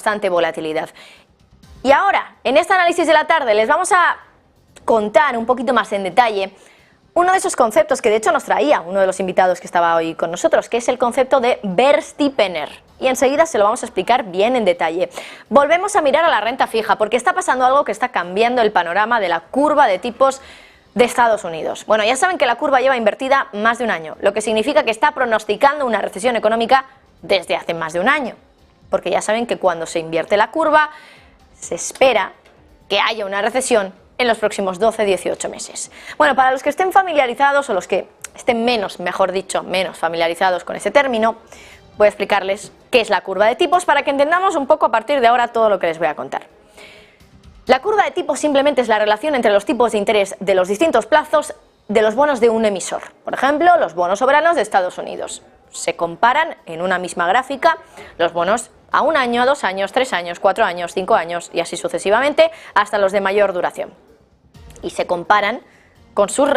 bastante volatilidad. Y ahora, en este análisis de la tarde, les vamos a contar un poquito más en detalle uno de esos conceptos que de hecho nos traía uno de los invitados que estaba hoy con nosotros, que es el concepto de Verstippener. Y enseguida se lo vamos a explicar bien en detalle. Volvemos a mirar a la renta fija, porque está pasando algo que está cambiando el panorama de la curva de tipos de Estados Unidos. Bueno, ya saben que la curva lleva invertida más de un año, lo que significa que está pronosticando una recesión económica desde hace más de un año. Porque ya saben que cuando se invierte la curva, se espera que haya una recesión en los próximos 12-18 meses. Bueno, para los que estén familiarizados o los que estén menos familiarizados con ese término, voy a explicarles qué es la curva de tipos para que entendamos un poco a partir de ahora todo lo que les voy a contar. La curva de tipos simplemente es la relación entre los tipos de interés de los distintos plazos de los bonos de un emisor. Por ejemplo, los bonos soberanos de Estados Unidos. Se comparan en una misma gráfica los bonos a 1 año, a 2 años, 3 años, 4 años, 5 años y así sucesivamente hasta los de mayor duración. Y se comparan con sus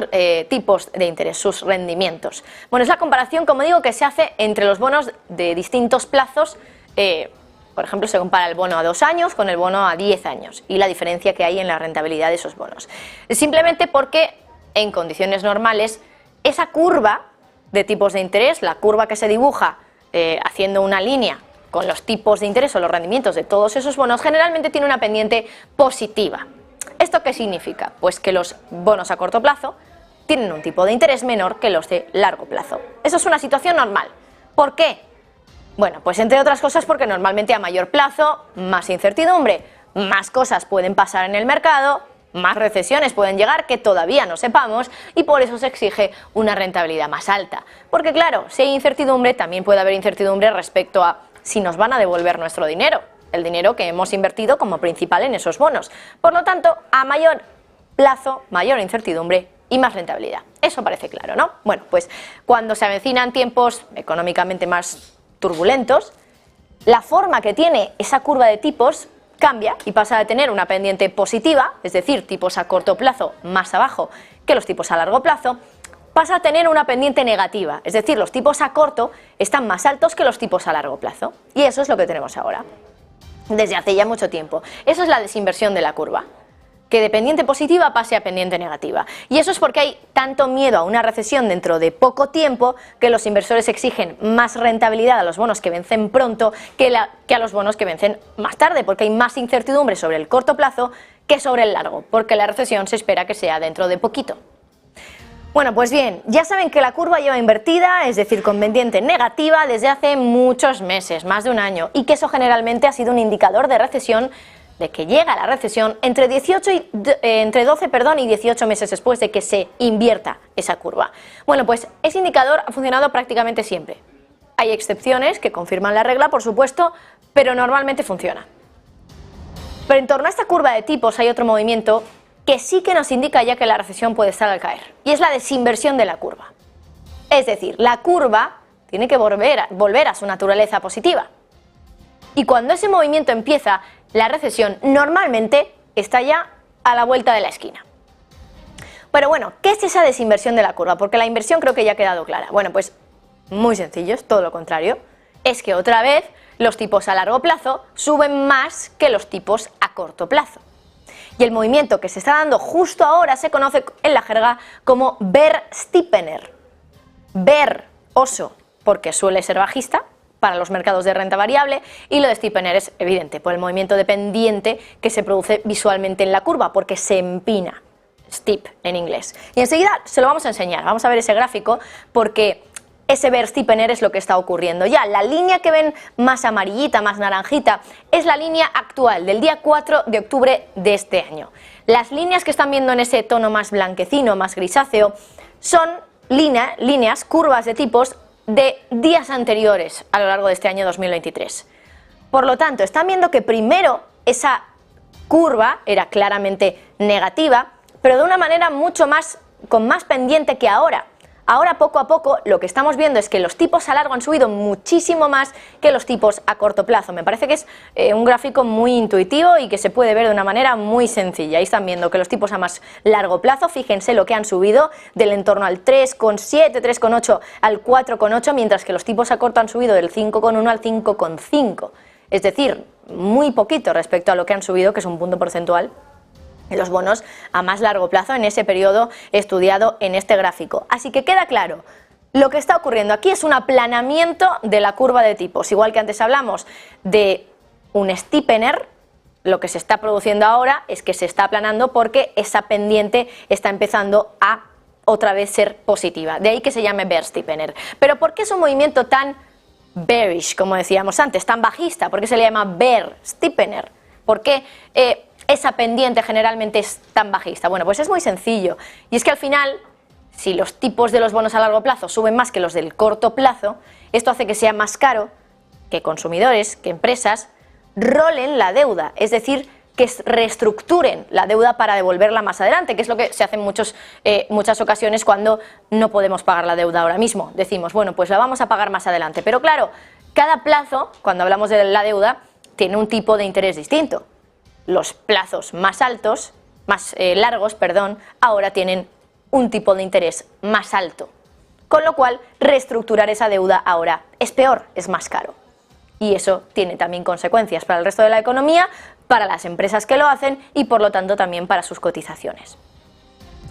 tipos de interés, sus rendimientos. Bueno, es la comparación, como digo, que se hace entre los bonos de distintos plazos. Por ejemplo, se compara el bono a 2 años con el bono a 10 años y la diferencia que hay en la rentabilidad de esos bonos. Simplemente porque en condiciones normales esa curva de tipos de interés, la curva que se dibuja haciendo una línea con los tipos de interés o los rendimientos de todos esos bonos, generalmente tiene una pendiente positiva. ¿Esto qué significa? Pues que los bonos a corto plazo tienen un tipo de interés menor que los de largo plazo. Eso es una situación normal. ¿Por qué? Bueno, pues entre otras cosas porque normalmente a mayor plazo, más incertidumbre, más cosas pueden pasar en el mercado, más recesiones pueden llegar que todavía no sepamos y por eso se exige una rentabilidad más alta. Porque claro, si hay incertidumbre, también puede haber incertidumbre respecto a si nos van a devolver nuestro dinero, el dinero que hemos invertido como principal en esos bonos. Por lo tanto, a mayor plazo, mayor incertidumbre y más rentabilidad. Eso parece claro, ¿no? Bueno, pues cuando se avecinan tiempos económicamente más turbulentos, la forma que tiene esa curva de tipos cambia y pasa a tener una pendiente positiva, es decir, tipos a corto plazo más abajo que los tipos a largo plazo, pasa a tener una pendiente negativa, es decir, los tipos a corto están más altos que los tipos a largo plazo. Y eso es lo que tenemos ahora, desde hace ya mucho tiempo. Eso es la desinversión de la curva, que de pendiente positiva pase a pendiente negativa. Y eso es porque hay tanto miedo a una recesión dentro de poco tiempo que los inversores exigen más rentabilidad a los bonos que vencen pronto que a los bonos que vencen más tarde, porque hay más incertidumbre sobre el corto plazo que sobre el largo, porque la recesión se espera que sea dentro de poquito. Bueno, pues bien, ya saben que la curva lleva invertida, es decir, con pendiente negativa desde hace muchos meses, más de un año, y que eso generalmente ha sido un indicador de recesión, de que llega la recesión entre 12 y 18 meses después de que se invierta esa curva. Bueno, pues ese indicador ha funcionado prácticamente siempre. Hay excepciones que confirman la regla, por supuesto, pero normalmente funciona. Pero en torno a esta curva de tipos hay otro movimiento que sí que nos indica ya que la recesión puede estar al caer, y es la desinversión de la curva. Es decir, la curva tiene que volver a su naturaleza positiva. Y cuando ese movimiento empieza, la recesión normalmente está ya a la vuelta de la esquina. Pero bueno, ¿qué es esa desinversión de la curva? Porque la inversión creo que ya ha quedado clara. Bueno, pues muy sencillo, es todo lo contrario. Es que otra vez los tipos a largo plazo suben más que los tipos a corto plazo. Y el movimiento que se está dando justo ahora se conoce en la jerga como Verstippener. Ver, oso, porque suele ser bajista para los mercados de renta variable, y lo de Stippener es evidente por el movimiento de pendiente que se produce visualmente en la curva, porque se empina, steep en inglés. Y enseguida se lo vamos a enseñar, vamos a ver ese gráfico, porque ese Verstippener es lo que está ocurriendo ya. La línea que ven más amarillita, más naranjita, es la línea actual del día 4 de octubre de este año. Las líneas que están viendo en ese tono más blanquecino, más grisáceo, son líneas, curvas de tipos de días anteriores a lo largo de este año 2023. Por lo tanto, están viendo que primero esa curva era claramente negativa, pero de una manera con más pendiente que ahora. Ahora, poco a poco, lo que estamos viendo es que los tipos a largo han subido muchísimo más que los tipos a corto plazo. Me parece que es un gráfico muy intuitivo y que se puede ver de una manera muy sencilla. Ahí están viendo que los tipos a más largo plazo, fíjense lo que han subido del entorno al 3,7, 3,8 al 4,8, mientras que los tipos a corto han subido del 5,1 al 5,5. es decir, muy poquito respecto a lo que han subido, que es un punto porcentual, los bonos a más largo plazo en ese periodo estudiado en este gráfico. Así que queda claro, lo que está ocurriendo aquí es un aplanamiento de la curva de tipos, igual que antes hablamos de un steepener. Lo que se está produciendo ahora es que se está aplanando porque esa pendiente está empezando a otra vez ser positiva, de ahí que se llame bear steepener. Pero ¿por qué es un movimiento tan bearish, como decíamos antes, tan bajista? ¿Por qué se le llama bear steepener? ¿Por qué esa pendiente generalmente es tan bajista? Bueno, pues es muy sencillo, y es que al final, si los tipos de los bonos a largo plazo suben más que los del corto plazo, esto hace que sea más caro que consumidores, que empresas rolen la deuda, es decir, que reestructuren la deuda para devolverla más adelante, que es lo que se hace en muchas ocasiones cuando no podemos pagar la deuda ahora mismo. Decimos, bueno, pues la vamos a pagar más adelante, pero claro, cada plazo, cuando hablamos de la deuda, tiene un tipo de interés distinto. Los plazos más altos, más largos, ahora tienen un tipo de interés más alto, con lo cual reestructurar esa deuda ahora es peor, es más caro. Y eso tiene también consecuencias para el resto de la economía, para las empresas que lo hacen y por lo tanto también para sus cotizaciones.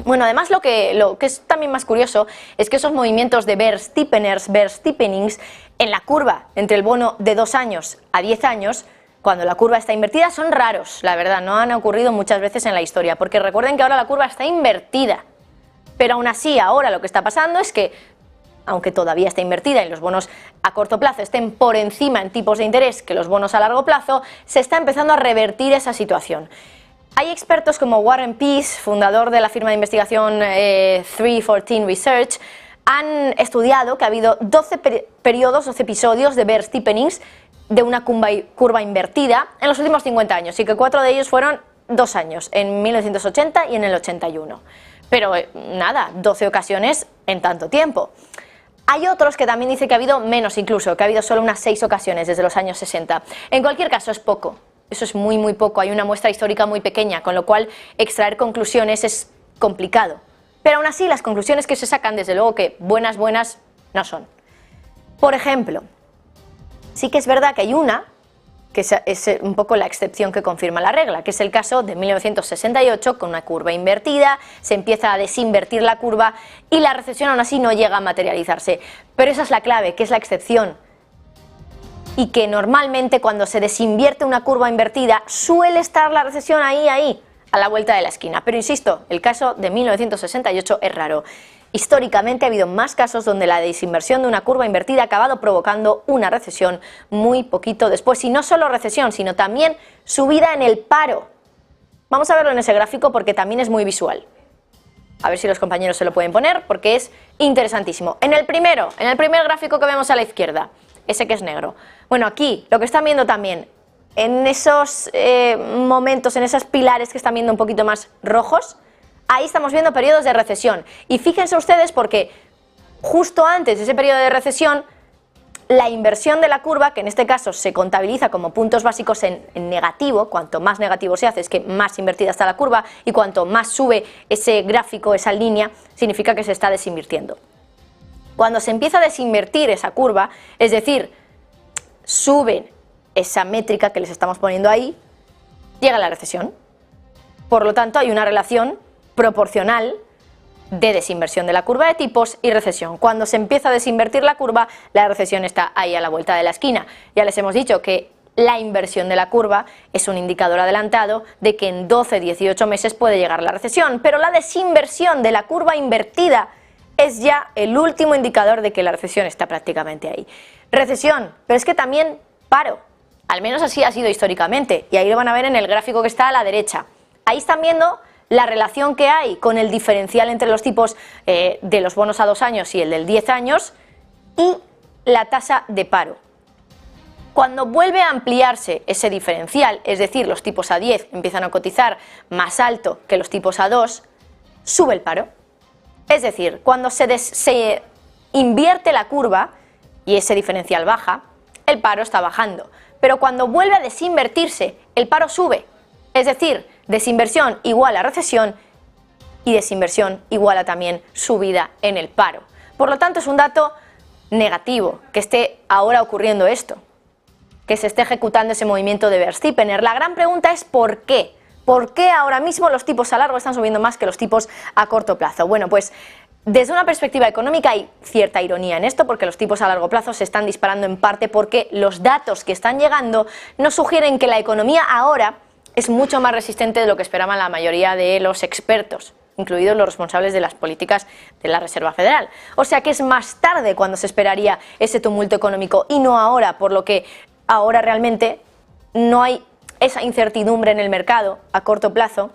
Bueno, además lo que es también más curioso es que esos movimientos de bear steepenings en la curva entre el bono de 2 años a 10 años, cuando la curva está invertida, son raros, la verdad, no han ocurrido muchas veces en la historia, porque recuerden que ahora la curva está invertida, pero aún así ahora lo que está pasando es que, aunque todavía está invertida y los bonos a corto plazo estén por encima en tipos de interés que los bonos a largo plazo, se está empezando a revertir esa situación. Hay expertos como Warren Peace, fundador de la firma de investigación 314 Research, han estudiado que ha habido 12 episodios de bear steepenings de una curva invertida en los últimos 50 años y que 4 de ellos fueron 2 años, en 1980 y en el 81. Pero nada, 12 ocasiones en tanto tiempo. Hay otros que también dicen que ha habido menos incluso, que ha habido solo unas 6 ocasiones desde los años 60. En cualquier caso es poco, eso es muy muy poco, hay una muestra histórica muy pequeña, con lo cual extraer conclusiones es complicado. Pero aún así las conclusiones que se sacan, desde luego que buenas no son. Por ejemplo, sí que es verdad que hay una, que es un poco la excepción que confirma la regla, que es el caso de 1968, con una curva invertida, se empieza a desinvertir la curva y la recesión aún así no llega a materializarse. Pero esa es la clave, que es la excepción. Y que normalmente cuando se desinvierte una curva invertida suele estar la recesión ahí, a la vuelta de la esquina. Pero insisto, el caso de 1968 es raro. Históricamente ha habido más casos donde la desinversión de una curva invertida ha acabado provocando una recesión muy poquito después. Y no solo recesión, sino también subida en el paro. Vamos a verlo en ese gráfico porque también es muy visual. A ver si los compañeros se lo pueden poner porque es interesantísimo. En el primer gráfico que vemos a la izquierda, ese que es negro. Bueno, aquí lo que están viendo también, en esos momentos, en esos pilares que están viendo un poquito más rojos, ahí estamos viendo periodos de recesión. Y fíjense ustedes porque justo antes de ese periodo de recesión, la inversión de la curva, que en este caso se contabiliza como puntos básicos en negativo, cuanto más negativo se hace es que más invertida está la curva y cuanto más sube ese gráfico, esa línea, significa que se está desinvirtiendo. Cuando se empieza a desinvertir esa curva, es decir, sube esa métrica que les estamos poniendo ahí, llega la recesión. Por lo tanto, hay una relación proporcional de desinversión de la curva de tipos y recesión. Cuando se empieza a desinvertir la curva, la recesión está ahí a la vuelta de la esquina. Ya les hemos dicho que la inversión de la curva es un indicador adelantado de que en 12-18 meses puede llegar la recesión, pero la desinversión de la curva invertida es ya el último indicador de que la recesión está prácticamente ahí. Recesión, pero es que también paro, al menos así ha sido históricamente, y ahí lo van a ver en el gráfico que está a la derecha. Ahí están viendo la relación que hay con el diferencial entre los tipos de los bonos a 2 años y el del 10 años y la tasa de paro. Cuando vuelve a ampliarse ese diferencial, es decir, los tipos a 10 empiezan a cotizar más alto que los tipos a 2, sube el paro. Es decir, cuando se invierte la curva y ese diferencial baja, el paro está bajando. Pero cuando vuelve a desinvertirse, el paro sube. Es decir, desinversión igual a recesión y desinversión igual a también subida en el paro. Por lo tanto, es un dato negativo que esté ahora ocurriendo esto, que se esté ejecutando ese movimiento de Verstappener. La gran pregunta es ¿por qué? ¿Por qué ahora mismo los tipos a largo están subiendo más que los tipos a corto plazo? Bueno, pues desde una perspectiva económica hay cierta ironía en esto, porque los tipos a largo plazo se están disparando en parte porque los datos que están llegando nos sugieren que la economía ahora es mucho más resistente de lo que esperaban la mayoría de los expertos, incluidos los responsables de las políticas de la Reserva Federal. O sea que es más tarde cuando se esperaría ese tumulto económico y no ahora, por lo que ahora realmente no hay esa incertidumbre en el mercado a corto plazo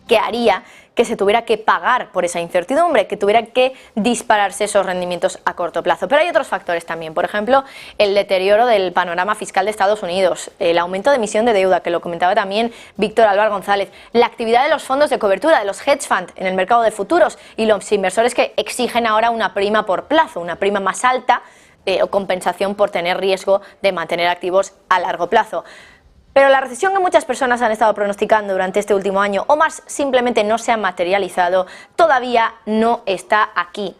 que haría que se tuviera que pagar por esa incertidumbre, que tuvieran que dispararse esos rendimientos a corto plazo. Pero hay otros factores también, por ejemplo, el deterioro del panorama fiscal de Estados Unidos, el aumento de emisión de deuda, que lo comentaba también Víctor Álvaro González, la actividad de los fondos de cobertura, de los hedge funds en el mercado de futuros y los inversores que exigen ahora una prima por plazo, una prima más alta o compensación por tener riesgo de mantener activos a largo plazo. Pero la recesión que muchas personas han estado pronosticando durante este último año, o más simplemente no se ha materializado, todavía no está aquí.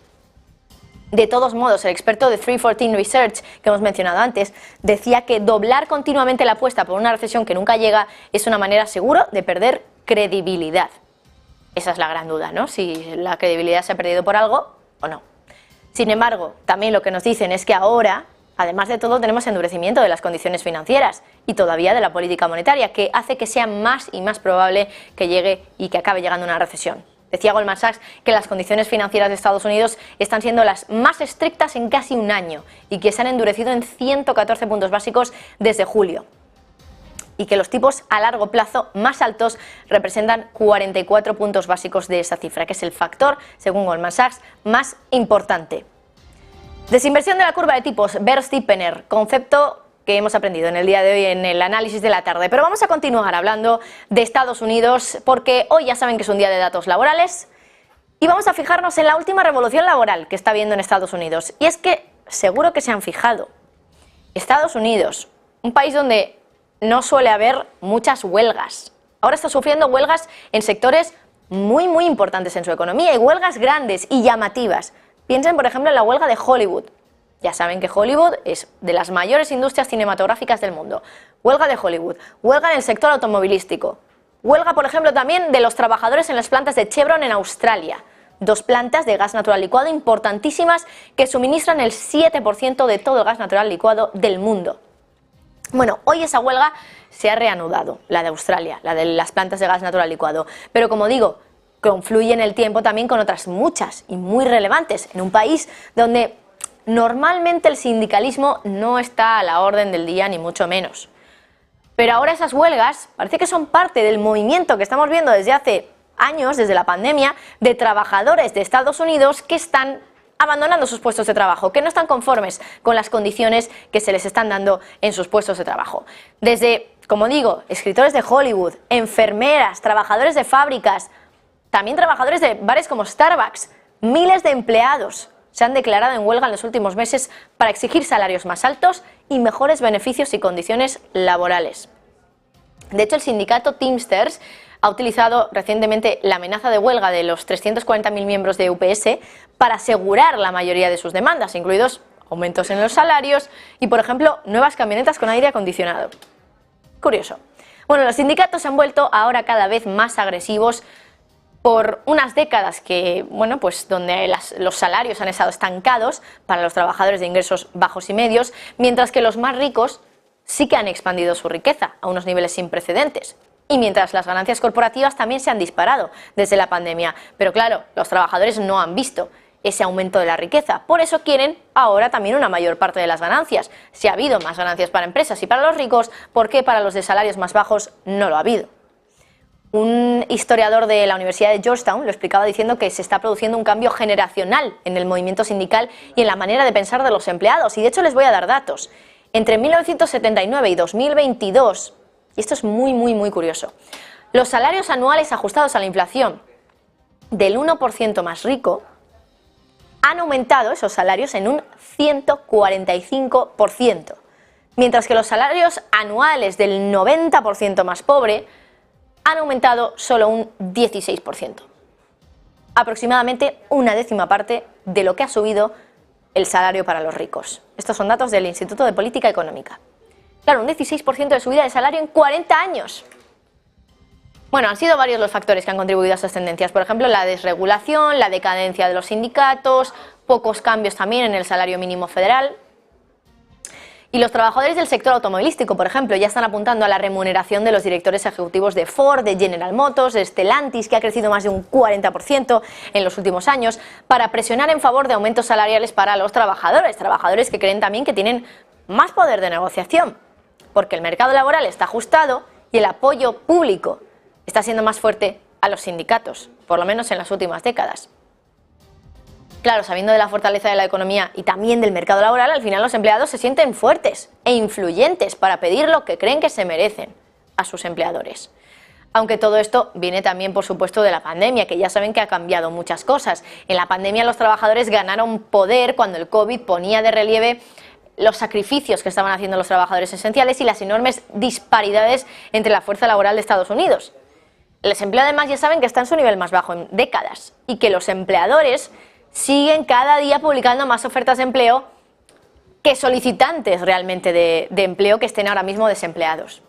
De todos modos, el experto de 314 Research, que hemos mencionado antes, decía que doblar continuamente la apuesta por una recesión que nunca llega es una manera segura de perder credibilidad. Esa es la gran duda, ¿no? Si la credibilidad se ha perdido por algo o no. Sin embargo, también lo que nos dicen es que ahora, además de todo, tenemos endurecimiento de las condiciones financieras y todavía de la política monetaria, que hace que sea más y más probable que llegue y que acabe llegando una recesión. Decía Goldman Sachs que las condiciones financieras de Estados Unidos están siendo las más estrictas en casi un año y que se han endurecido en 114 puntos básicos desde julio. Y que los tipos a largo plazo más altos representan 44 puntos básicos de esa cifra, que es el factor, según Goldman Sachs, más importante. Desinversión de la curva de tipos, Verstappener, concepto que hemos aprendido en el día de hoy en el análisis de la tarde. Pero vamos a continuar hablando de Estados Unidos porque hoy ya saben que es un día de datos laborales y vamos a fijarnos en la última revolución laboral que está habiendo en Estados Unidos. Y es que seguro que se han fijado. Estados Unidos, un país donde no suele haber muchas huelgas. Ahora está sufriendo huelgas en sectores muy importantes en su economía y huelgas grandes y llamativas. Piensen, por ejemplo, en la huelga de Hollywood. Ya saben que Hollywood es de las mayores industrias cinematográficas del mundo. Huelga de Hollywood, huelga en el sector automovilístico, huelga, por ejemplo, también de los trabajadores en las plantas de Chevron en Australia. 2 plantas de gas natural licuado importantísimas que suministran el 7% de todo el gas natural licuado del mundo. Bueno, hoy esa huelga se ha reanudado, la de Australia, la de las plantas de gas natural licuado. Pero como digo, confluye en el tiempo también con otras muchas y muy relevantes en un país donde normalmente el sindicalismo no está a la orden del día ni mucho menos. Pero ahora esas huelgas parece que son parte del movimiento que estamos viendo desde hace años, desde la pandemia, de trabajadores de Estados Unidos que están abandonando sus puestos de trabajo, que no están conformes con las condiciones que se les están dando en sus puestos de trabajo. Desde, como digo, escritores de Hollywood, enfermeras, trabajadores de fábricas, también trabajadores de bares como Starbucks, miles de empleados se han declarado en huelga en los últimos meses para exigir salarios más altos y mejores beneficios y condiciones laborales. De hecho, el sindicato Teamsters ha utilizado recientemente la amenaza de huelga de los 340.000 miembros de UPS para asegurar la mayoría de sus demandas, incluidos aumentos en los salarios y, por ejemplo, nuevas camionetas con aire acondicionado. Curioso. Bueno, los sindicatos se han vuelto ahora cada vez más agresivos por unas décadas que, bueno, pues donde los salarios han estado estancados para los trabajadores de ingresos bajos y medios, mientras que los más ricos sí que han expandido su riqueza a unos niveles sin precedentes. Y mientras las ganancias corporativas también se han disparado desde la pandemia. Pero claro, los trabajadores no han visto ese aumento de la riqueza. Por eso quieren ahora también una mayor parte de las ganancias. Si ha habido más ganancias para empresas y para los ricos, ¿por qué para los de salarios más bajos no lo ha habido? Un historiador de la Universidad de Georgetown lo explicaba diciendo que se está produciendo un cambio generacional en el movimiento sindical y en la manera de pensar de los empleados. Y de hecho les voy a dar datos. Entre 1979 y 2022, y esto es muy curioso, los salarios anuales ajustados a la inflación del 1% más rico han aumentado esos salarios en un 145%, mientras que los salarios anuales del 90% más pobre han aumentado solo un 16%. Aproximadamente una décima parte de lo que ha subido el salario para los ricos. Estos son datos del Instituto de Política Económica. Claro, un 16% de subida de salario en 40 años. Bueno, han sido varios los factores que han contribuido a estas tendencias. Por ejemplo, la desregulación, la decadencia de los sindicatos, pocos cambios también en el salario mínimo federal. Y los trabajadores del sector automovilístico, por ejemplo, ya están apuntando a la remuneración de los directores ejecutivos de Ford, de General Motors, de Stellantis, que ha crecido más de un 40% en los últimos años, para presionar en favor de aumentos salariales para los trabajadores que creen también que tienen más poder de negociación, porque el mercado laboral está ajustado y el apoyo público está siendo más fuerte a los sindicatos, por lo menos en las últimas décadas. Claro, sabiendo de la fortaleza de la economía y también del mercado laboral, al final los empleados se sienten fuertes e influyentes para pedir lo que creen que se merecen a sus empleadores. Aunque todo esto viene también, por supuesto, de la pandemia, que ya saben que ha cambiado muchas cosas. En la pandemia los trabajadores ganaron poder cuando el COVID ponía de relieve los sacrificios que estaban haciendo los trabajadores esenciales y las enormes disparidades entre la fuerza laboral de Estados Unidos. El desempleo además ya saben que está en su nivel más bajo en décadas y que los empleadores siguen cada día publicando más ofertas de empleo que solicitantes realmente de empleo que estén ahora mismo desempleados.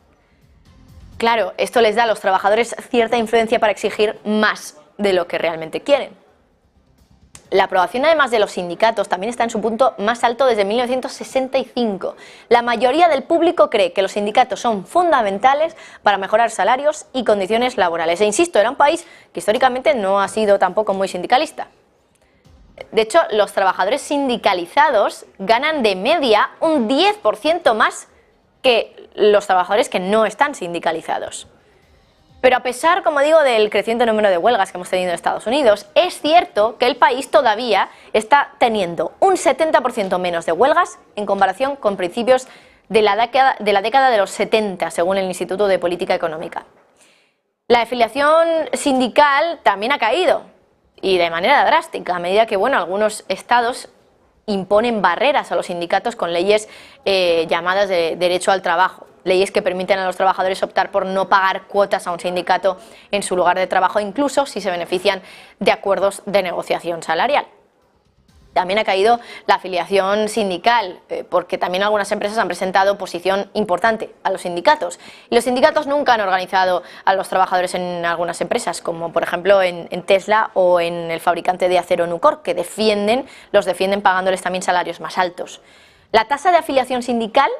Claro, esto les da a los trabajadores cierta influencia para exigir más de lo que realmente quieren. La aprobación además de los sindicatos también está en su punto más alto desde 1965. La mayoría del público cree que los sindicatos son fundamentales para mejorar salarios y condiciones laborales. E insisto, era un país que históricamente no ha sido tampoco muy sindicalista. De hecho, los trabajadores sindicalizados ganan de media un 10% más que los trabajadores que no están sindicalizados. Pero a pesar, como digo, del creciente número de huelgas que hemos tenido en Estados Unidos, es cierto que el país todavía está teniendo un 70% menos de huelgas en comparación con principios de la década de los 70, según el Instituto de Política Económica. La afiliación sindical también ha caído, y de manera drástica, a medida que algunos estados imponen barreras a los sindicatos con leyes llamadas de derecho al trabajo, leyes que permiten a los trabajadores optar por no pagar cuotas a un sindicato en su lugar de trabajo, incluso si se benefician de acuerdos de negociación salarial. También ha caído la afiliación sindical, porque también algunas empresas han presentado oposición importante a los sindicatos. Y los sindicatos nunca han organizado a los trabajadores en algunas empresas, como por ejemplo en Tesla o en el fabricante de acero Nucor, que los defienden pagándoles también salarios más altos. La tasa de afiliación sindical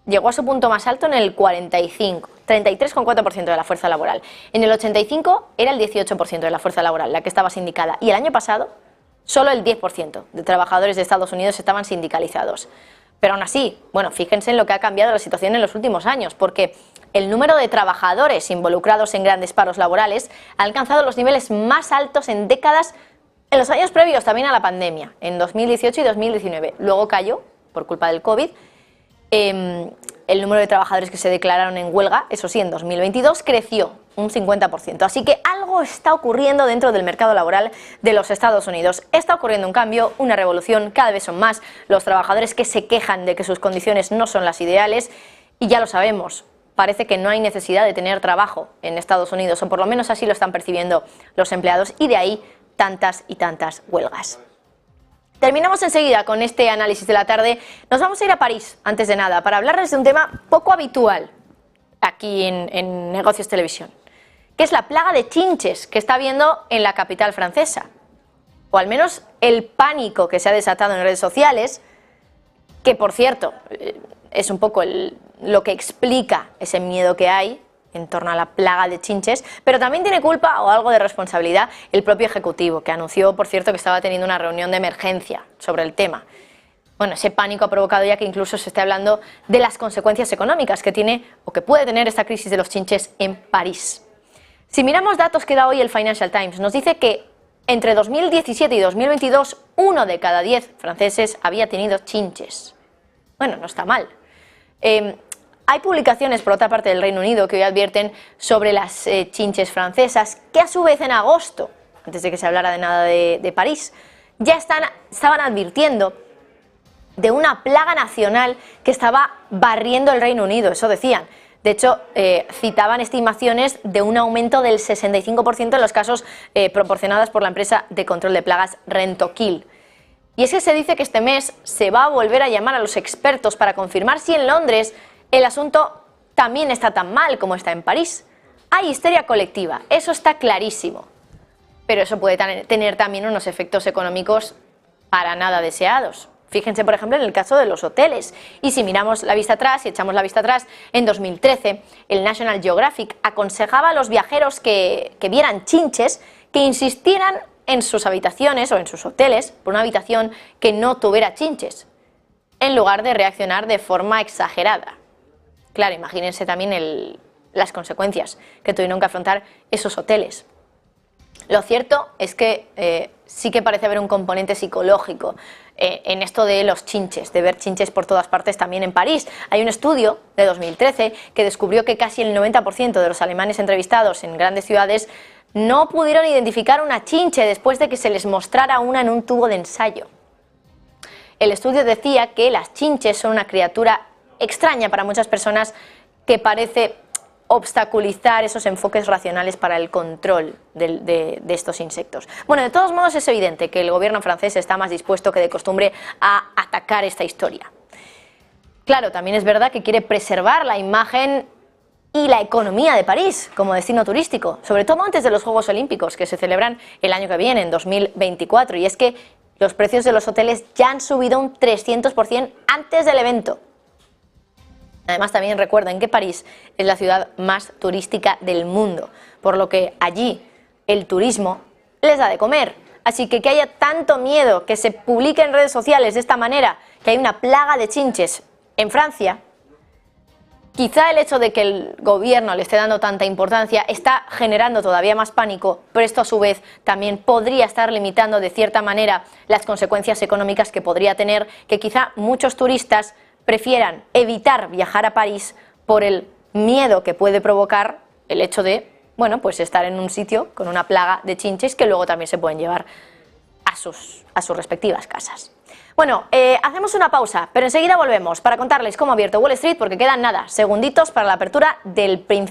llegó a su punto más alto en el 33,4% de la fuerza laboral. En el 85 era el 18% de la fuerza laboral la que estaba sindicada, y el año pasado solo el 10% de trabajadores de Estados Unidos estaban sindicalizados. Pero aún así, fíjense en lo que ha cambiado la situación en los últimos años, porque el número de trabajadores involucrados en grandes paros laborales ha alcanzado los niveles más altos en décadas en los años previos también a la pandemia, en 2018 y 2019. Luego cayó por culpa del COVID. El número de trabajadores que se declararon en huelga, eso sí, en 2022 creció un 50%. Así que algo está ocurriendo dentro del mercado laboral de los Estados Unidos. Está ocurriendo un cambio, una revolución, cada vez son más los trabajadores que se quejan de que sus condiciones no son las ideales, y ya lo sabemos, parece que no hay necesidad de tener trabajo en Estados Unidos, o por lo menos así lo están percibiendo los empleados, y de ahí tantas y tantas huelgas. Terminamos enseguida con este análisis de la tarde. Nos vamos a ir a París, antes de nada, para hablarles de un tema poco habitual aquí en Negocios Televisión, que es la plaga de chinches que está habiendo en la capital francesa, o al menos el pánico que se ha desatado en redes sociales, que por cierto es un poco lo que explica ese miedo que hay en torno a la plaga de chinches, pero también tiene culpa o algo de responsabilidad el propio Ejecutivo, que anunció, por cierto, que estaba teniendo una reunión de emergencia sobre el tema. Ese pánico ha provocado ya que incluso se esté hablando de las consecuencias económicas que tiene o que puede tener esta crisis de los chinches en París. Si miramos datos que da hoy el Financial Times, nos dice que entre 2017 y 2022, 1 de cada 10 franceses había tenido chinches. No está mal. Hay publicaciones, por otra parte, del Reino Unido que hoy advierten sobre las chinches francesas, que a su vez en agosto, antes de que se hablara de nada de París, ya estaban advirtiendo de una plaga nacional que estaba barriendo el Reino Unido, eso decían. De hecho, citaban estimaciones de un aumento del 65% en los casos proporcionados por la empresa de control de plagas Rentokil. Y es que se dice que este mes se va a volver a llamar a los expertos para confirmar si en Londres el asunto también está tan mal como está en París. Hay histeria colectiva, eso está clarísimo, pero eso puede tener también unos efectos económicos para nada deseados. Fíjense, por ejemplo, en el caso de los hoteles. Y si miramos la vista atrás, y echamos la vista atrás, en 2013, el National Geographic aconsejaba a los viajeros que vieran chinches que insistieran en sus habitaciones o en sus hoteles por una habitación que no tuviera chinches, en lugar de reaccionar de forma exagerada. Claro, imagínense también las consecuencias que tuvieron que afrontar esos hoteles. Lo cierto es que sí que parece haber un componente psicológico en esto de los chinches, de ver chinches por todas partes también en París. Hay un estudio de 2013 que descubrió que casi el 90% de los alemanes entrevistados en grandes ciudades no pudieron identificar una chinche después de que se les mostrara una en un tubo de ensayo. El estudio decía que las chinches son una criatura extraña para muchas personas que parece obstaculizar esos enfoques racionales para el control de estos insectos. Bueno, de todos modos es evidente que el gobierno francés está más dispuesto que de costumbre a atacar esta historia. Claro, también es verdad que quiere preservar la imagen y la economía de París como destino turístico, sobre todo antes de los Juegos Olímpicos que se celebran el año que viene, en 2024, y es que los precios de los hoteles ya han subido un 300% antes del evento. Además, también recuerden que París es la ciudad más turística del mundo, por lo que allí el turismo les da de comer. Así que haya tanto miedo que se publique en redes sociales de esta manera, que hay una plaga de chinches en Francia, quizá el hecho de que el gobierno le esté dando tanta importancia está generando todavía más pánico, pero esto a su vez también podría estar limitando de cierta manera las consecuencias económicas que podría tener, que quizá muchos turistas prefieran evitar viajar a París por el miedo que puede provocar el hecho de, bueno, pues estar en un sitio con una plaga de chinches que luego también se pueden llevar a sus respectivas casas. Bueno, hacemos una pausa, pero enseguida volvemos para contarles cómo ha abierto Wall Street, porque quedan nada, segunditos para la apertura del principio.